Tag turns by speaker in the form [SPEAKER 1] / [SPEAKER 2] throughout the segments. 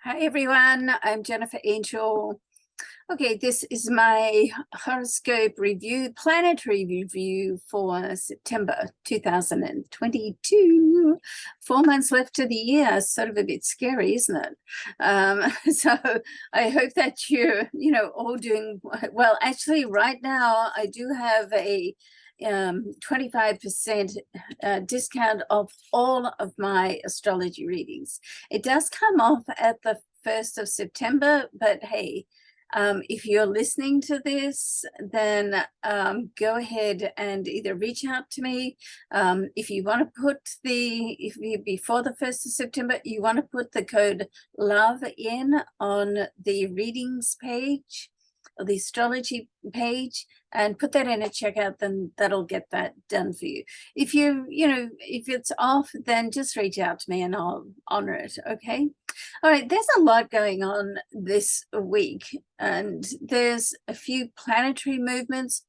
[SPEAKER 1] Hi everyone, I'm Jennifer Angel. Okay, this is my horoscope review, planetary review for September 2022. 4 months left to the year, sort of a bit scary, isn't it? So I hope that you're, all doing well. Actually, right now, I do have a 25% discount of all of my astrology readings. It does come off at the 1st of September, but hey, if you're listening to this, then go ahead and either reach out to me. If you want to put before the 1st of September, you want to put the code LOVE in on the readings page, or the astrology page, and put that in a checkout, then that'll get that done for you. If if it's off, then just reach out to me and I'll honor it. Okay. All right. There's a lot going on this week, and there's a few planetary movements.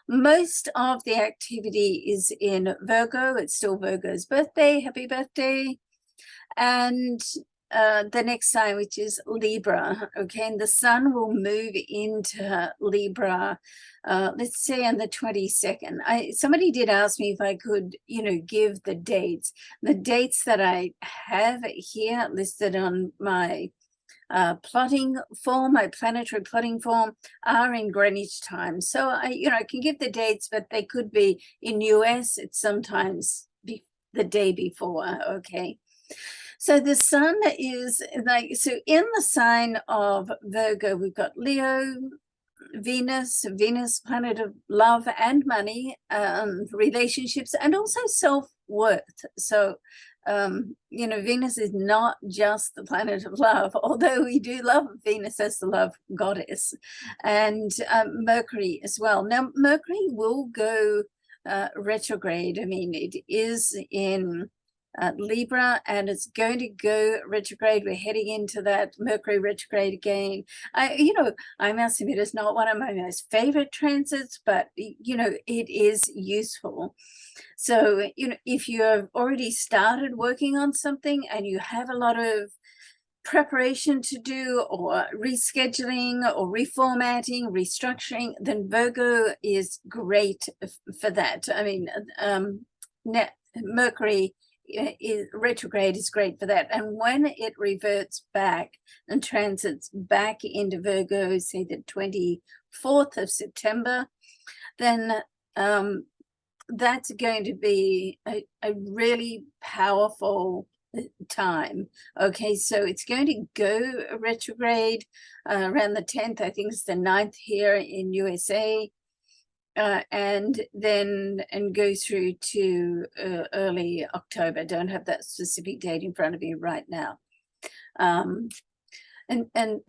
[SPEAKER 1] Most of the activity is in Virgo. It's still Virgo's birthday. Happy birthday. And the next sign, which is Libra, okay, and the sun will move into Libra, let's say on the 22nd. Somebody did ask me if I could, give the dates. The dates that I have here listed on my plotting form, my planetary plotting form, are in Greenwich time. So I can give the dates, but they could be in US. It's sometimes the day before, okay. So the sun is in the sign of Virgo, we've got Leo, Venus, planet of love and money, relationships, and also self-worth. So, Venus is not just the planet of love, although we do love Venus as the love goddess, and Mercury as well. Now, Mercury will go retrograde. I mean, it is in Libra, and it's going to go retrograde. We're heading into that Mercury retrograde again. I must admit, it's not one of my most favorite transits, but it is useful. So if you have already started working on something and you have a lot of preparation to do, or rescheduling or reformatting, restructuring, then Virgo is great for that. I mean, Mercury retrograde is great for that, and when it reverts back and transits back into Virgo, say the 24th of September, then that's going to be a really powerful time. Okay, so it's going to go retrograde around the 10th. I think it's the 9th here in USA. And go through to early October. Don't have that specific date in front of me right now. And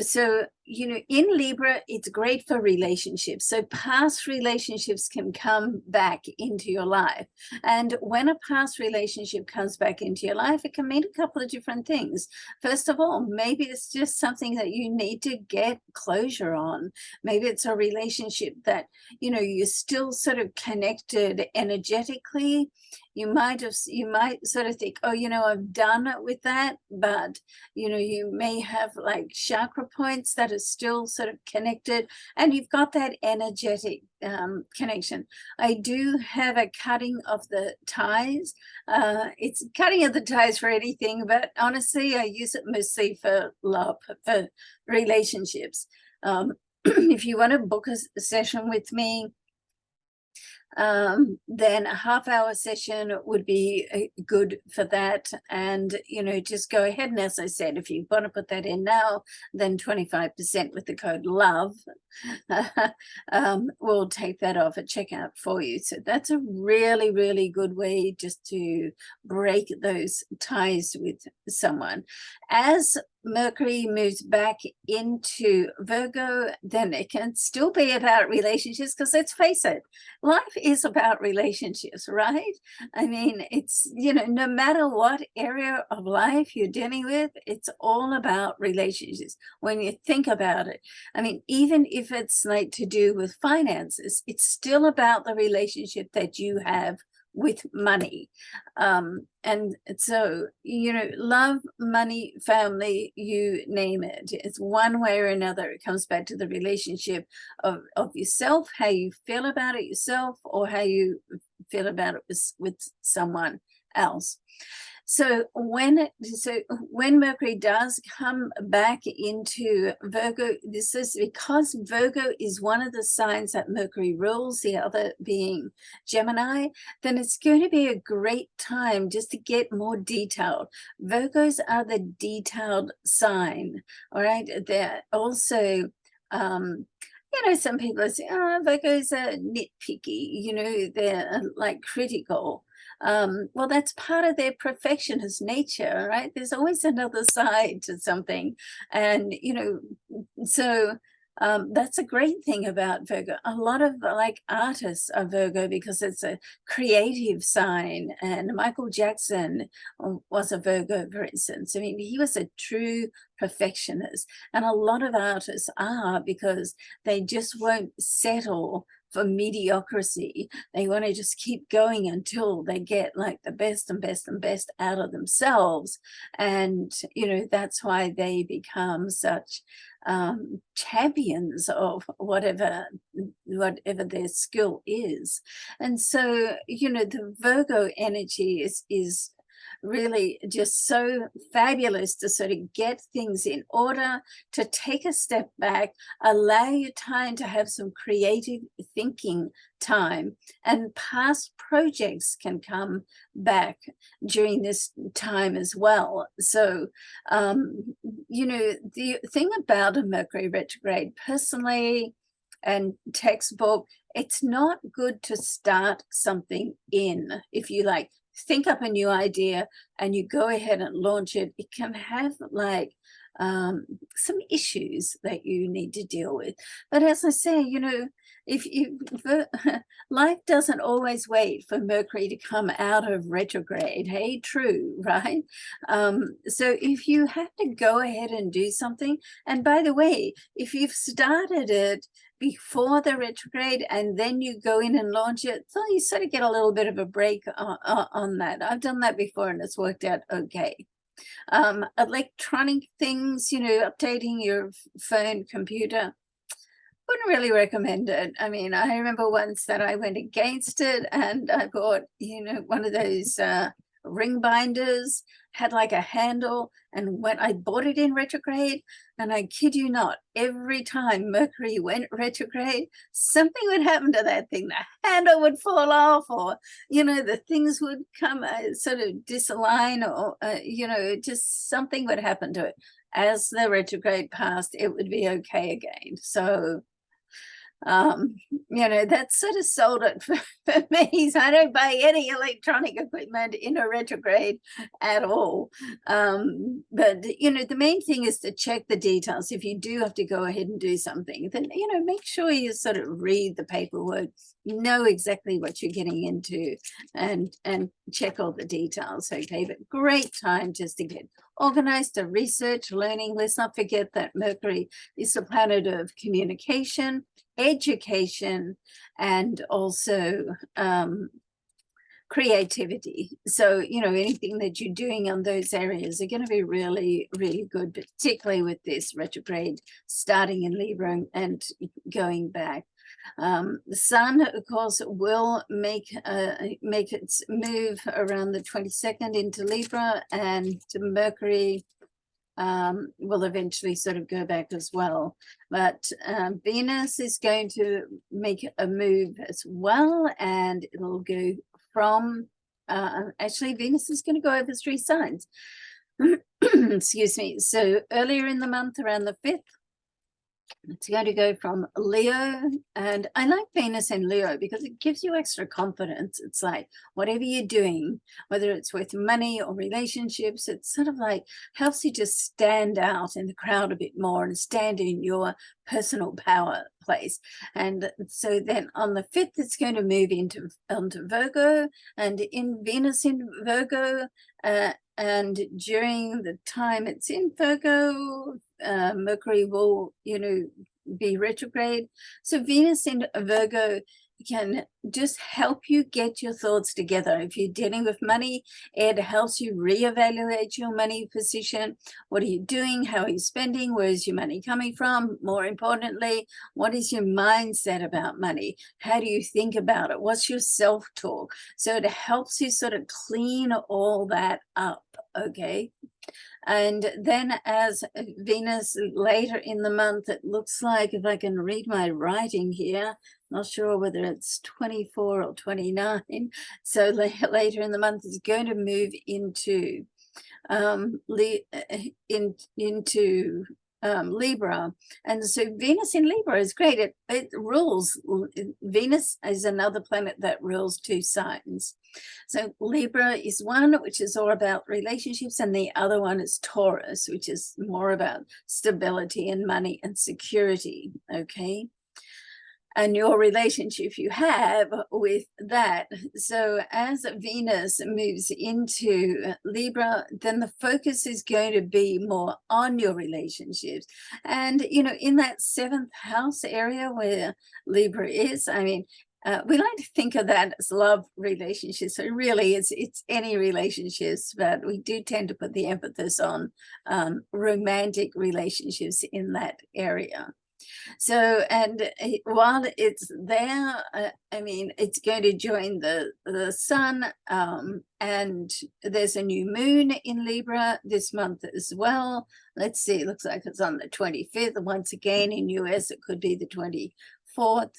[SPEAKER 1] so, in Libra, it's great for relationships. So past relationships can come back into your life. And when a past relationship comes back into your life, it can mean a couple of different things. First of all, maybe it's just something that you need to get closure on. Maybe it's a relationship that, you're still sort of connected energetically. You might sort of think, oh, I'm done with that, but you may have like chakra points that are still sort of connected, and you've got that energetic connection. I do have a cutting of the ties. It's cutting of the ties for anything, but honestly, I use it mostly for love, for relationships. If you want to book a session with me, then a half-hour session would be good for that. And just go ahead, and as I said, if you want to put that in now, then 25% with the code LOVE we'll take that off at checkout for you. So that's a really, really good way just to break those ties with someone. As Mercury moves back into Virgo, then it can still be about relationships, because let's face it, life is about relationships, right? I mean, it's, no matter what area of life you're dealing with, it's all about relationships when you think about it. I mean, even if it's like to do with finances, it's still about the relationship that you have with money. And so, you know, love, money, family, you name it. It's one way or another. It comes back to the relationship of yourself, how you feel about it yourself, or how you feel about it with someone else. So when Mercury does come back into Virgo, this is because Virgo is one of the signs that Mercury rules, the other being Gemini, then it's going to be a great time just to get more detailed. Virgos are the detailed sign, all right? They're also you know, some people say, oh, Virgos are nitpicky, you know, they're like critical. Well, that's part of their perfectionist nature, right? There's always another side to something. And, you know, so that's a great thing about Virgo. A lot of like artists are Virgo because it's a creative sign. And Michael Jackson was a Virgo, for instance. I mean, he was a true perfectionist. And a lot of artists are, because they just won't settle for mediocrity. They want to just keep going until they get like the best and best and best out of themselves. And, you know, that's why they become such champions of whatever their skill is. And so, you know, the Virgo energy is really just so fabulous to sort of get things in order, to take a step back, allow your time to have some creative thinking time, and past projects can come back during this time as well. So, you know, the thing about a Mercury retrograde, personally and textbook, it's not good to start something if you like think up a new idea and you go ahead and launch it. It can have like some issues that you need to deal with. But as I say, you know, life doesn't always wait for Mercury to come out of retrograde. Hey, true, right? So if you have to go ahead and do something, and by the way, if you've started it before the retrograde and then you go in and launch it, so you sort of get a little bit of a break on that. I've done that before and it's worked out okay. Electronic things, you know, updating your phone, computer, wouldn't really recommend it. I mean, I remember once that I went against it and I bought, you know, one of those ring binders, had like a handle, and when I bought it in retrograde, and I kid you not, every time Mercury went retrograde, something would happen to that thing. The handle would fall off, or, you know, the things would come sort of disalign, or, you know, just something would happen to it. As the retrograde passed, it would be okay again. So, you know, that sort of sold it for me. So I don't buy any electronic equipment in a retrograde at all. But, you know, the main thing is to check the details. If you do have to go ahead and do something, then, you know, make sure you sort of read the paperwork, know exactly what you're getting into, and check all the details. Okay, but great time just to get organized, to research, learning. Let's not forget that Mercury is the planet of communication, education, and also creativity. So, you know, anything that you're doing on those areas are going to be really, really good, particularly with this retrograde starting in Libra and going back. The Sun, of course, will make its move around the 22nd into Libra, and Mercury will eventually sort of go back as well. But Venus is going to make a move as well, and it'll go from, actually Venus is going to go over 3 signs. Excuse me. So earlier in the month, around the 5th, it's going to go from Leo, and I like Venus in Leo because it gives you extra confidence. It's like whatever you're doing, whether it's with money or relationships, it sort of like helps you to stand out in the crowd a bit more and stand in your personal power place. And so then on the 5th, it's going to move into Virgo, and in Venus in Virgo, and during the time it's in Virgo, Mercury will, you know, be retrograde. So Venus in Virgo can just help you get your thoughts together. If you're dealing with money, it helps you reevaluate your money position. What are you doing? How are you spending? Where is your money coming from? More importantly, what is your mindset about money? How do you think about it? What's your self-talk? So it helps you sort of clean all that up, okay? And then as Venus later in the month, it looks like, if I can read my writing here, not sure whether it's 24 or 29. So later in the month is going to move into Libra. And so Venus in Libra is great. It rules. Venus is another planet that rules 2 signs. So Libra is one which is all about relationships, and the other one is Taurus, which is more about stability and money and security, okay? And your relationship you have with that. So as Venus moves into Libra, then the focus is going to be more on your relationships. And, you know, in that 7th house area where Libra is, I mean, we like to think of that as love relationships. So really it's any relationships, but we do tend to put the emphasis on romantic relationships in that area. So, and while it's there, I mean, it's going to join the sun, and there's a new moon in Libra this month as well. Let's see, it looks like it's on the 25th. Once again, in US, it could be the 24th.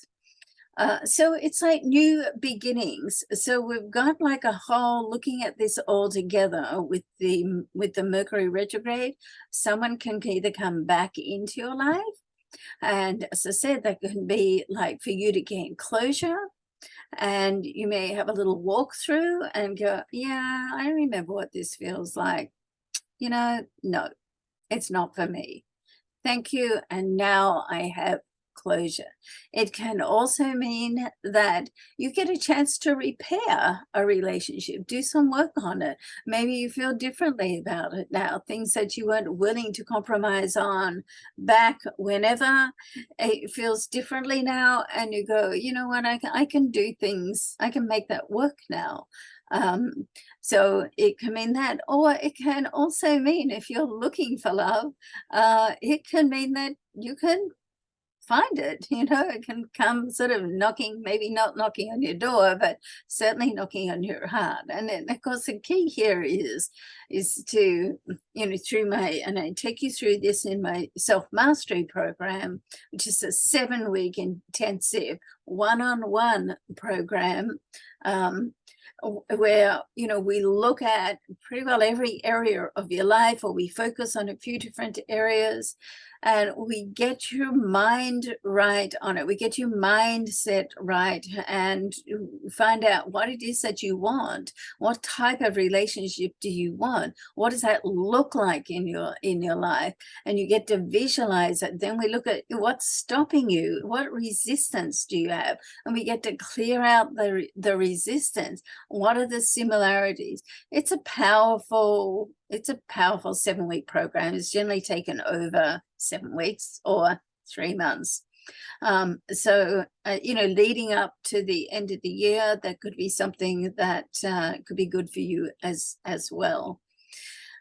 [SPEAKER 1] So it's like new beginnings. So we've got like a whole, looking at this all together with the Mercury retrograde. Someone can either come back into your life, and as I said, that can be like for you to gain closure, and you may have a little walkthrough and go, yeah, I remember what this feels like. You know, no, it's not for me. Thank you. And now I have closure. It can also mean that you get a chance to repair a relationship, do some work on it. Maybe you feel differently about it now, things that you weren't willing to compromise on back whenever. It feels differently now, and you go, you know what, I can do things, I can make that work now. So it can mean that, or it can also mean, if you're looking for love, it can mean that you can find it. You know, it can come sort of knocking, maybe not knocking on your door, but certainly knocking on your heart. And then, of course, the key here is to, you know, through my, and I take you through this in my self-mastery program, which is a 7-week intensive one-on-one program, where, you know, we look at pretty well every area of your life, or we focus on a few different areas, and we get your mind right on it. We get your mindset right and find out what it is that you want. What type of relationship do you want? What does that look like in your life? And you get to visualize it. Then we look at what's stopping you. What resistance do you have? And we get to clear out the resistance. What are the similarities? It's a powerful 7-week program. It's generally taken over 7 weeks or 3 months. So, you know, leading up to the end of the year, that could be something that could be good for you as well.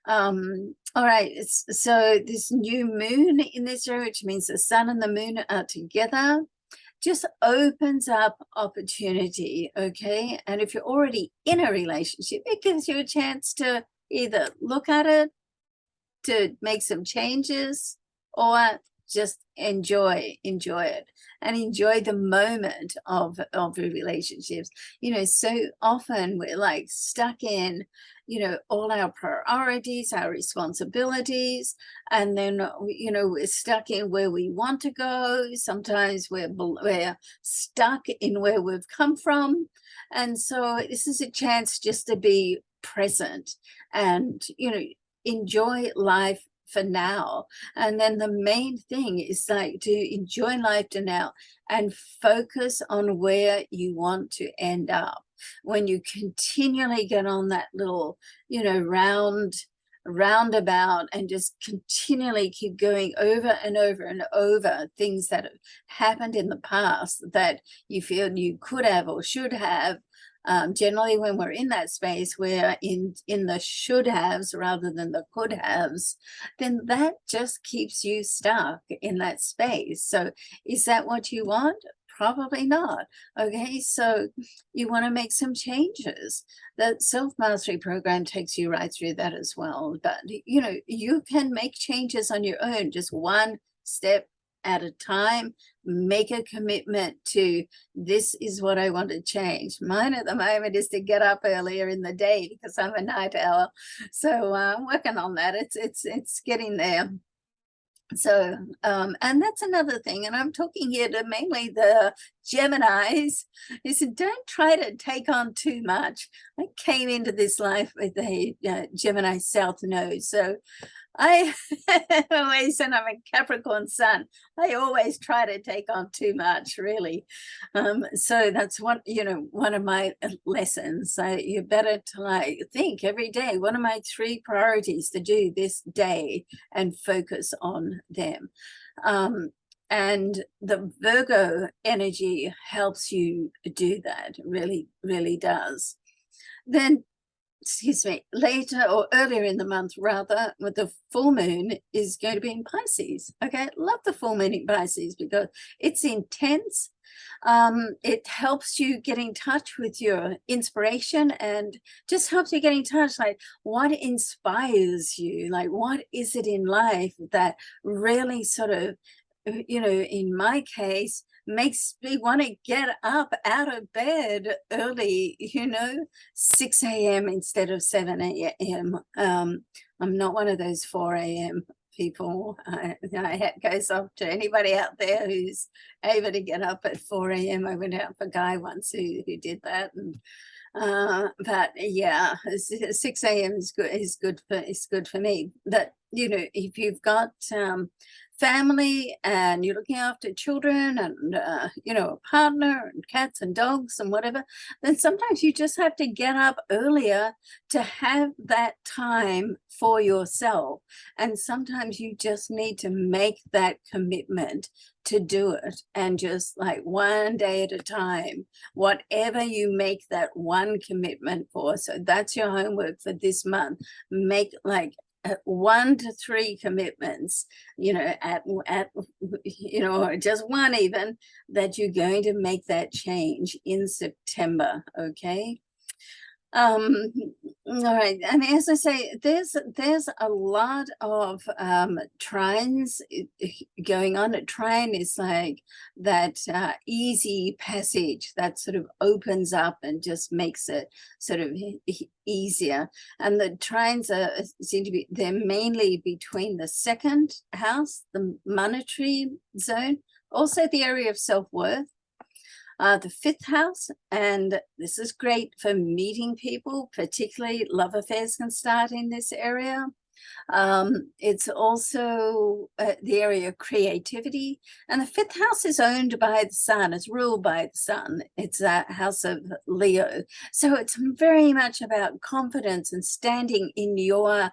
[SPEAKER 1] All right, so this new moon in this area, which means the sun and the moon are together, just opens up opportunity, okay? And if you're already in a relationship, it gives you a chance to either look at it, to make some changes, or just enjoy it and enjoy the moment of your relationships. You know, so often we're like stuck in, you know, all our priorities, our responsibilities, and then, you know, we're stuck in where we want to go. Sometimes we're stuck in where we've come from. And so this is a chance just to be present and, you know, enjoy life for now. And then the main thing is like to enjoy life to now and focus on where you want to end up. When you continually get on that little, you know, round roundabout and just continually keep going over and over and over things that have happened in the past that you feel you could have or should have. Generally, when we're in that space, we're in the should haves rather than the could haves, then that just keeps you stuck in that space. So is that what you want? Probably not. Okay, so you want to make some changes. The self-mastery program takes you right through that as well. But, you know, you can make changes on your own, just one step at a time. Make a commitment to, this is what I want to change. Mine at the moment is to get up earlier in the day because I'm a night owl. So I'm working on that. It's getting there. So, and that's another thing, and I'm talking here to mainly the Geminis, is don't try to take on too much. I came into this life with a Gemini South Node, so I always, and I'm a Capricorn Sun, I always try to take on too much, really. So that's one of my lessons. So you're better to like think every day, what are my 3 priorities to do this day, and focus on them. And the Virgo energy helps you do that, really, really does. Then, excuse me, later or earlier in the month, rather, with the full moon is going to be in Pisces. Okay, love the full moon in Pisces because it's intense. It helps you get in touch with your inspiration and just helps you get in touch, like what inspires you, like what is it in life that really sort of, you know, in my case, makes me want to get up out of bed early, you know, 6 a.m. instead of 7 a.m. I'm not one of those 4 a.m. people. My hat goes off to anybody out there who's able to get up at 4 a.m. I went out for a guy once who did that. And but yeah, 6 a.m. is good for me. But you know, if you've got family and you're looking after children and you know, a partner and cats and dogs and whatever, then sometimes you just have to get up earlier to have that time for yourself. And sometimes you just need to make that commitment to do it, and just like one day at a time, whatever you make that one commitment for. So that's your homework for this month. Make like 1 to 3 commitments, you know, at you know, or just one even, that you're going to make that change in September. Okay. All right, and as I say, there's a lot of trines going on. A trine is like that easy passage that sort of opens up and just makes it sort of easier. And the trines seem to be, they're mainly between the 2nd house, the monetary zone, also the area of self-worth, the 5th house, and this is great for meeting people, particularly love affairs can start in this area. It's also the area of creativity, and the 5th house is owned by the sun, it's ruled by the sun. It's a house of Leo, so it's very much about confidence and standing in your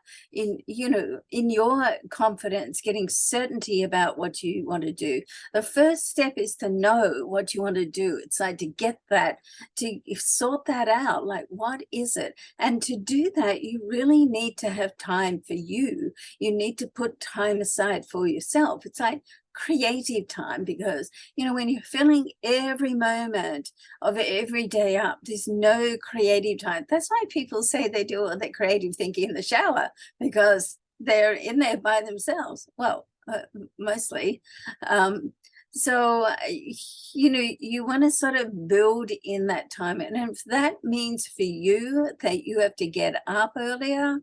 [SPEAKER 1] confidence, getting certainty about what you want to do. The first step is to know what you want to do. It's like to get that, to sort that out, like what is it? And to do that, you really need to have time for you. You need to put time aside for yourself. It's like creative time, because you know, when you're filling every moment of every day up, there's no creative time. That's why people say they do all their creative thinking in the shower, because they're in there by themselves. Well, mostly. So, you know, you want to sort of build in that time. And if that means for you that you have to get up earlier,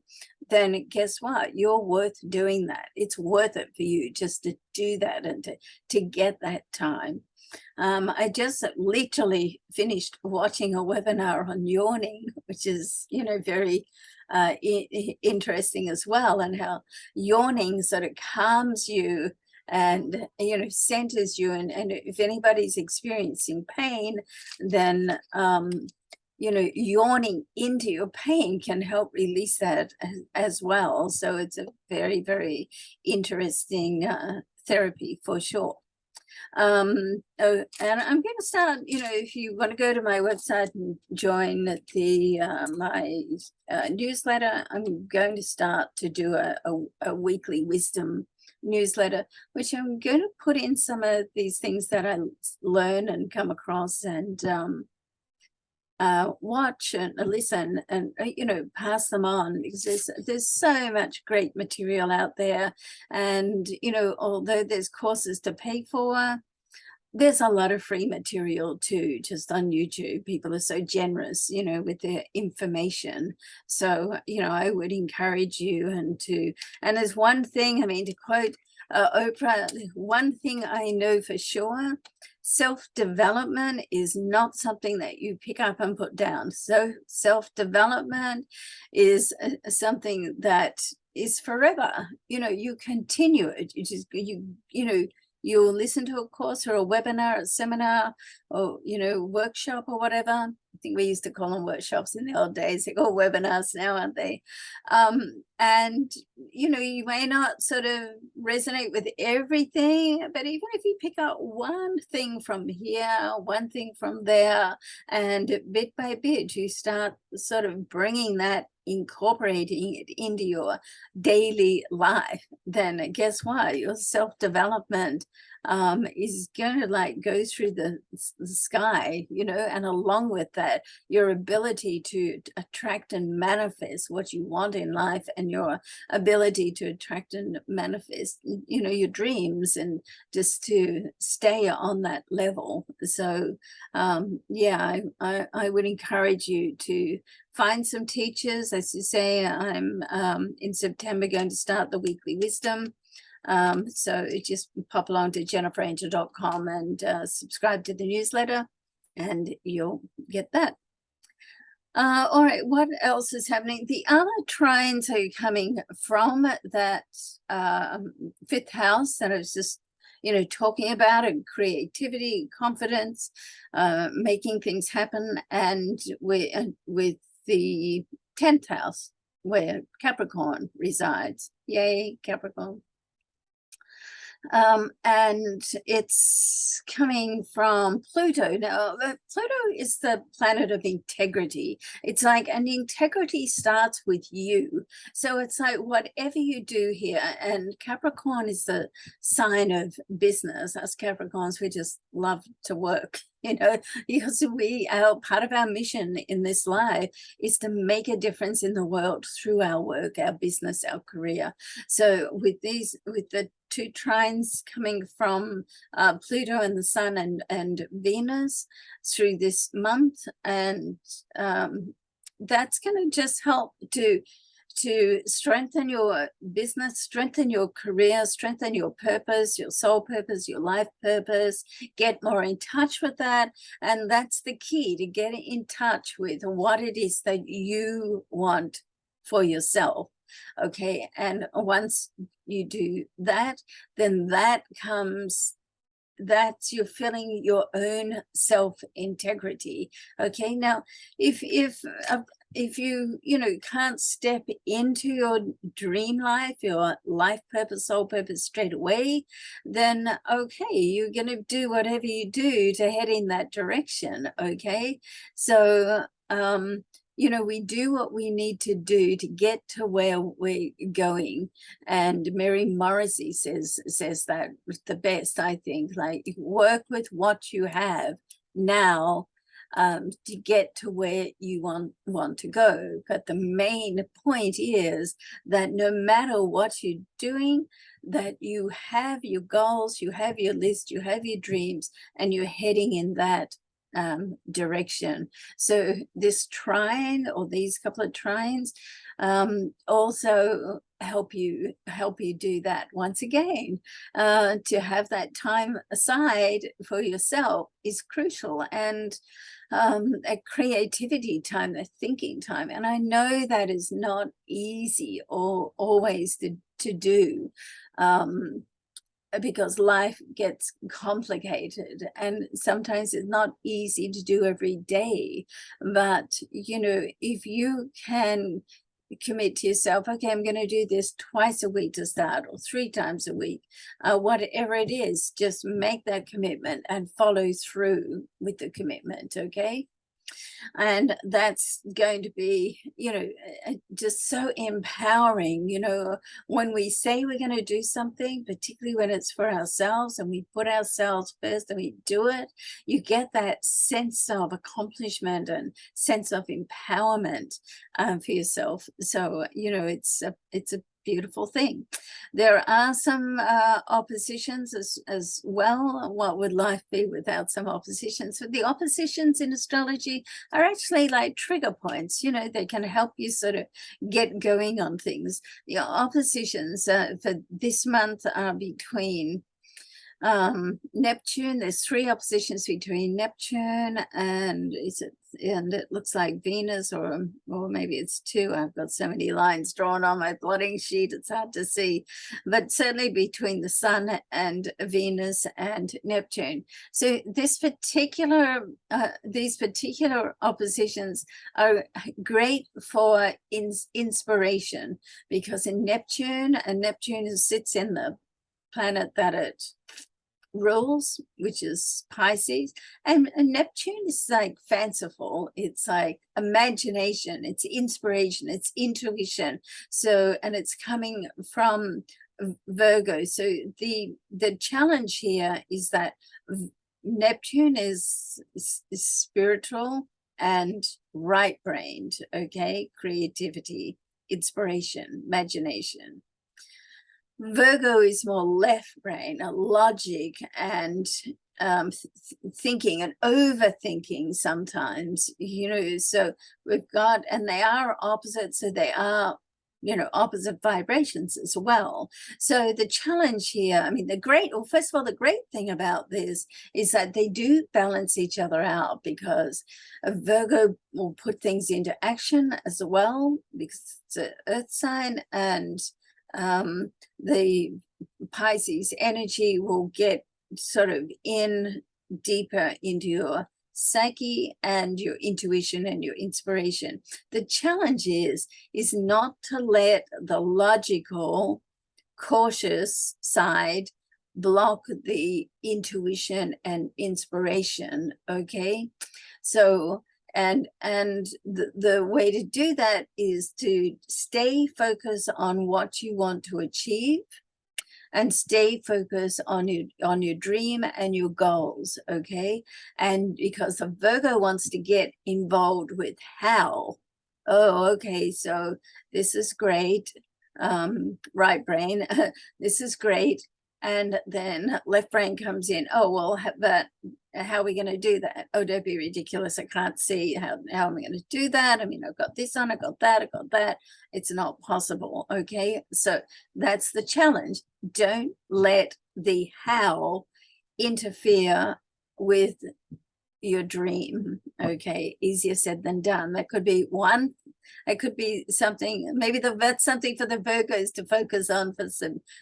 [SPEAKER 1] then guess what? You're worth doing that. It's worth it for you just to do that and to get that time. I just literally finished watching a webinar on yawning, which is, you know, very interesting as well, and how yawning sort of calms you and, you know, centers you. And if anybody's experiencing pain, then yawning into your pain can help release that as well. So it's a very, very interesting therapy for sure. And I'm going to start, if you want to go to my website and join the my newsletter, I'm going to start to do a weekly wisdom newsletter, which I'm going to put in some of these things that I learn and come across, and watch and listen and pass them on, because there's so much great material out there. And although there's courses to pay for, there's a lot of free material too, just on YouTube. People are so generous, with their information. So, I would encourage you and there's one thing, to quote Oprah, one thing I know for sure: self-development is not something that you pick up and put down. So self-development is something that is forever. You continue it. You'll listen to a course or a webinar, a seminar, or workshop or whatever. I think we used to call them workshops in the old days. They're called webinars now, aren't they? And you may not sort of resonate with everything, but even if you pick out one thing from here, one thing from there, and bit by bit you start sort of bringing that, incorporating it into your daily life, then guess what? Your self-development is going to go through the sky, and along with that, your ability to attract and manifest what you want in life, and your ability to attract and manifest, your dreams, and just to stay on that level. So yeah, I would encourage you to find some teachers. As you say, I'm in September going to start the weekly wisdom. So just pop along to jenniferangel.com and subscribe to the newsletter, and you'll get that. All right, what else is happening? The other trines are coming from that fifth house that I was just talking about, and creativity, confidence, making things happen, and with the 10th house where Capricorn resides. Yay, Capricorn. And it's coming from Pluto. Now, Pluto is the planet of integrity. It's like, and integrity starts with you. So it's like whatever you do here, and Capricorn is the sign of business. Us Capricorns, we just love to work. Because part of our mission in this life is to make a difference in the world through our work, our business, our career. So with the two trines coming from Pluto and the Sun and Venus through this month, and that's going to just help to strengthen your business, strengthen your career, strengthen your purpose, your soul purpose, your life purpose. Get more in touch with that. And that's the key, to get in touch with what it is that you want for yourself. Okay. And once you do that, then that's you're filling your own self-integrity. Okay. Now, if you can't step into your dream life, your life purpose, soul purpose straight away, then okay, you're going to do whatever you do to head in that direction. Okay. So we do what we need to do to get to where we're going. And Mary Morrissey says that the best, I think, like, work with what you have now to get to where you want to go. But the main point is that no matter what you're doing, that you have your goals, you have your list, you have your dreams, and you're heading in that direction. So this trine, or these couple of trines, also help you do that. Once again, to have that time aside for yourself is crucial, and a creativity time, a thinking time. And I know that is not easy or always to do. because life gets complicated and sometimes it's not easy to do every day. But, you know, if you can commit to yourself, okay, I'm going to do this twice a week to start, or 3 times a week, whatever it is, just make that commitment and follow through with the commitment, okay? And that's going to be, you know, just so empowering. You know, when we say we're going to do something, particularly when it's for ourselves and we put ourselves first and we do it, you get that sense of accomplishment and sense of empowerment for yourself. So, you know, it's a beautiful thing. There are some oppositions as well. What would life be without some oppositions? But the oppositions in astrology are actually like trigger points. You know, they can help you sort of get going on things. The oppositions for this month are between Neptune. There's 3 oppositions between Neptune and it looks like Venus, or maybe it's 2. I've got so many lines drawn on my plotting sheet, it's hard to see, but certainly between the Sun and Venus and Neptune. So these particular oppositions are great for inspiration, because in Neptune, and Neptune sits in the planet that it rules, which is Pisces, and Neptune is like fanciful, it's like imagination, it's inspiration, it's intuition. So, and it's coming from Virgo. So the challenge here is that Neptune is spiritual and right-brained, okay, creativity, inspiration, imagination. Virgo is more left brain, logic, and thinking and overthinking sometimes, you know. So we've got, and they are opposite, so they are, you know, opposite vibrations as well. So the challenge here, I mean, first of all, the great thing about this is that they do balance each other out, because a Virgo will put things into action as well, because it's an earth sign, and the Pisces energy will get sort of in deeper into your psyche and your intuition and your inspiration. The challenge is not to let the logical, cautious side block the intuition and inspiration, okay? So and the way to do that is to stay focused on what you want to achieve, and stay focused on your dream and your goals, okay? And because the Virgo wants to get involved with how. Oh, okay, so this is great, right brain, this is great. And then left brain comes in. Oh, well, but how are we going to do that? Oh, don't be ridiculous. I can't see how am I going to do that? I mean, I've got this on, I've got that. It's not possible. Okay. So that's the challenge. Don't let the how interfere with your dream. Okay. Easier said than done. That could be one. It could be something, maybe that's something for the Virgos to focus on for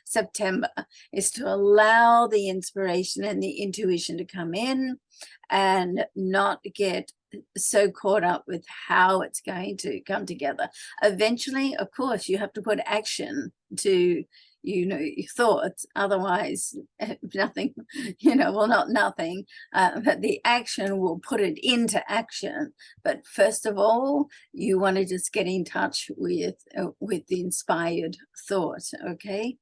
[SPEAKER 1] September, is to allow the inspiration and the intuition to come in and not get so caught up with how it's going to come together. Eventually, of course, you have to put action to, you know, your thoughts, otherwise nothing, you know, well, not nothing, but the action will put it into action. But first of all, you want to just get in touch with the inspired thought, okay?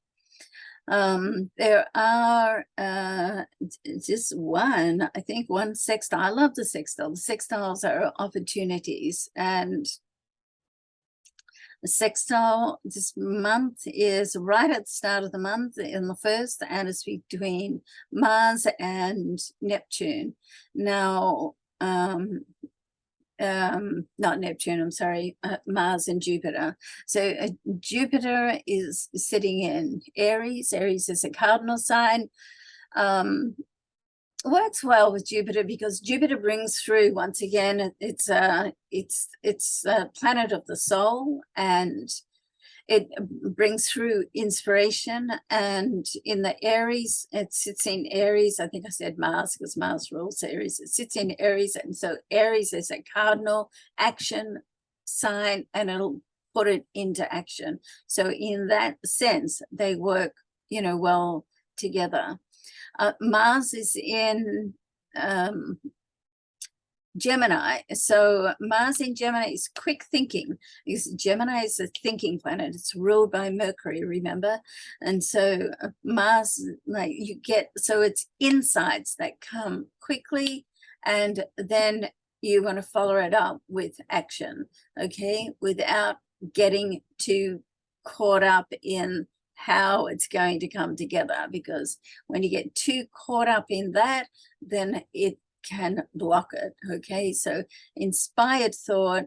[SPEAKER 1] There are just one, I think one sextile. I love the sextile. The sextiles are opportunities, and the sextile this month is right at the start of the month in the 1st, and it's between Mars and Neptune. Now, not Neptune, I'm sorry, Mars and Jupiter. So Jupiter is sitting in Aries. Aries is a cardinal sign. Works well with Jupiter because Jupiter brings through, once again, it's a planet of the soul, and it brings through inspiration. And in the Aries, it sits in Aries. I think I said Mars because Mars rules Aries. It sits in Aries, and so Aries is a cardinal action sign, and it'll put it into action. So in that sense, they work, you know, well together. Mars is in Gemini. So Mars in Gemini is quick thinking, because Gemini is a thinking planet. It's ruled by Mercury, remember? And so Mars, like, you get, so it's insights that come quickly, and then you want to follow it up with action, okay, without getting too caught up in how it's going to come together, because when you get too caught up in that, then it can block it. Okay, so inspired thought,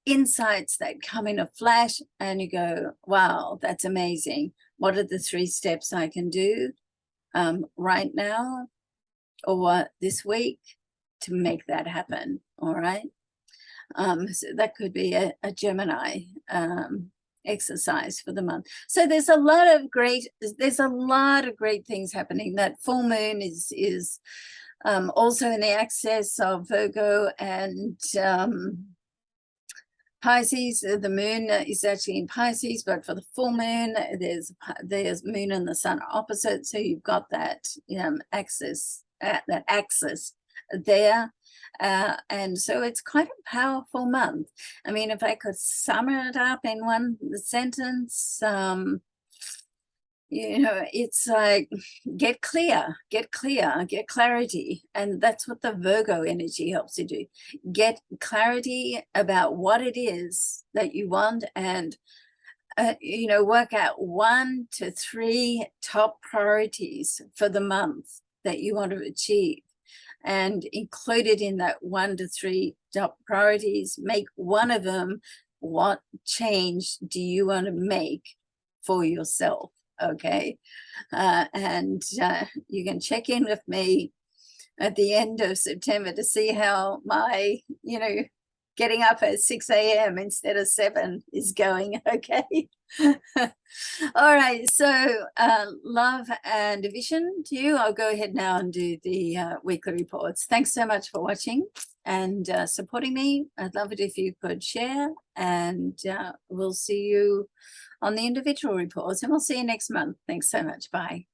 [SPEAKER 1] insights that come in a flash, and you go, wow, that's amazing. What are the 3 steps I can do right now or this week to make that happen? All right. So that could be a Gemini exercise for the month. So there's a lot of great things happening. That full moon is also in the axis of Virgo and Pisces. The moon is actually in Pisces, but for the full moon, there's moon and the sun opposite. So you've got that axis, there. And so it's quite a powerful month. I mean, if I could sum it up in one sentence, you know, it's like get clear, get clarity. And that's what the Virgo energy helps you do. Get clarity about what it is that you want, and you know, work out 1 to 3 top priorities for the month that you want to achieve. And included in that 1 to 3 top priorities, make one of them, what change do you want to make for yourself? Okay. And you can check in with me at the end of September to see how my, you know, getting up at 6 a.m. instead of 7 is going. Okay. All right. So love and vision to you. I'll go ahead now and do the weekly reports. Thanks so much for watching and supporting me. I'd love it if you could share, and we'll see you on the individual reports, and we'll see you next month. Thanks so much. Bye.